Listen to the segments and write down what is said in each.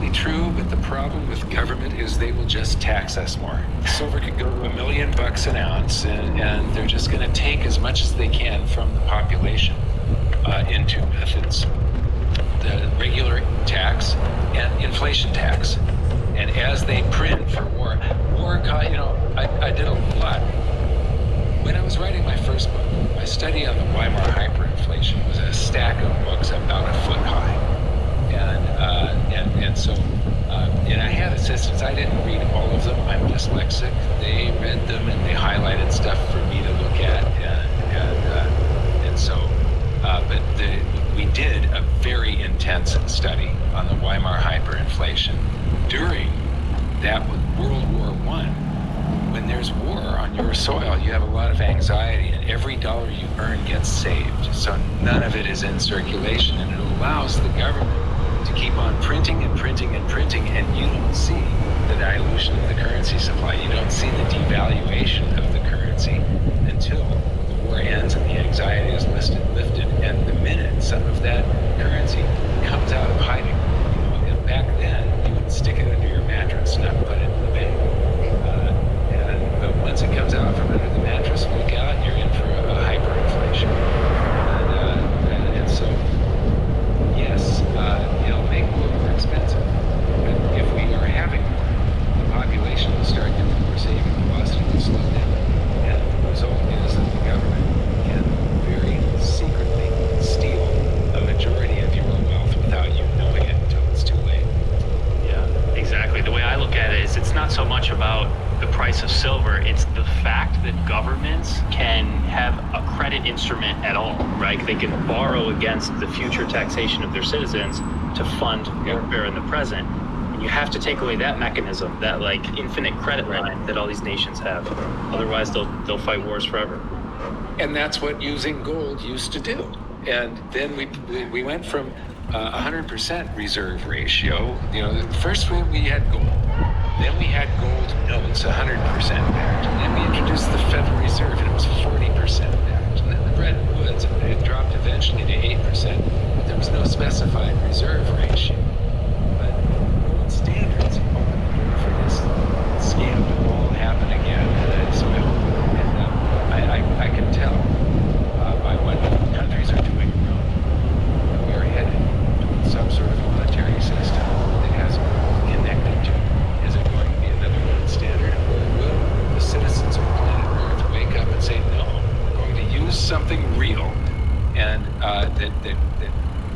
absolutely true, but the problem with government is they will just tax us more. Silver could go to $1 million an ounce, and they're just going to take as much as they can from the population in two methods: the regular tax and inflation tax. And as they print for war, I did a lot. When I was writing my first book, my study on the Weimar hyperinflation was a stack of books about a foot high. And I had assistants. I didn't read all of them. I'm dyslexic. They read them and they highlighted stuff for me to look at. We did a very intense study on the Weimar hyperinflation during that World War I. When there's war on your soil, you have a lot of anxiety, and every dollar you earn gets saved. So none of it is in circulation, and it allows the government to keep on printing and printing and printing, and you don't see the dilution of the currency supply. You don't see the devaluation of the currency until the war ends and the anxiety is lifted. And the minute some of that currency comes out of hiding, and back then you would stick it under your mattress, not put it in the bank. But once it comes out from under the mattress, look out, you're in for a hyperinflation. And so, yes, it'll make war more expensive. But if we are having the population will start doing more saving, the velocity will slow down. And the result is that the government can very secretly steal a majority of your wealth without you knowing it until it's too late. Yeah, exactly. The way I look at it is it's not so much about the price of silver, it's the fact that governments can have a credit instrument at all, right? They can borrow against the future taxation of their citizens to fund warfare in the present. And you have to take away that mechanism, that like infinite credit line that all these nations have. Otherwise, they'll fight wars forever. And that's what using gold used to do. And then we went from 100% reserve ratio. First we had gold. Then we had gold notes, 100% backed. And then we introduced the Federal Reserve, and it was 40% backed. And then the Bretton Woods, and it dropped eventually to 8%. But there was no specified reserve ratio. But gold standards opened the door for this scam to all happen again. And so I hope, and I can tell by what countries are doing around that we are headed to some sort of monetary system that has gold connected to it. Is it going to be another gold standard, or will the citizens of planet Earth wake up and say, no, we're going to use something real and that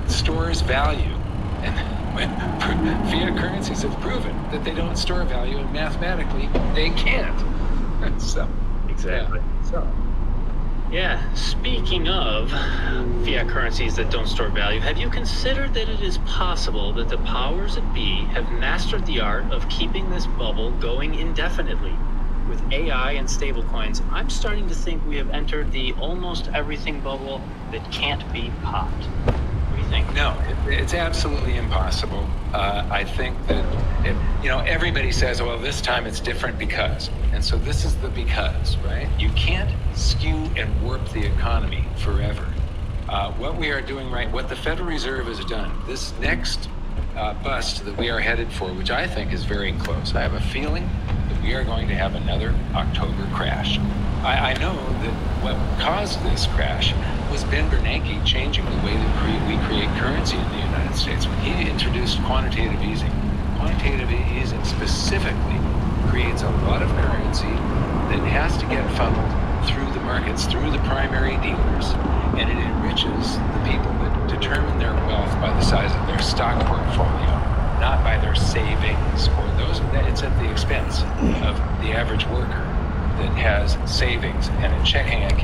stores value? And when fiat currencies have proven that they don't store value, and mathematically they can't. So exactly. Yeah, speaking of fiat currencies that don't store value, have you considered that it is possible that the powers that be have mastered the art of keeping this bubble going indefinitely? With AI and stablecoins, I'm starting to think we have entered the almost everything bubble that can't be popped. What do you think? No, it's absolutely impossible. I think that, everybody says, well, this time it's different because. And so this is the because, right? You can't skew and warp the economy forever. What we are doing what the Federal Reserve has done, this next bust that we are headed for, which I think is very close. I have a feeling that we are going to have another October crash. I know that what caused this crash was Ben Bernanke changing the way that we create currency in the United States. When he introduced quantitative easing specifically creates a lot of currency that has to get funneled through the markets, through the primary dealers, and it enriches the people that determine their wealth by the size of their stock portfolio, not by their savings or those. It's at the expense of the average worker that has savings and a checking account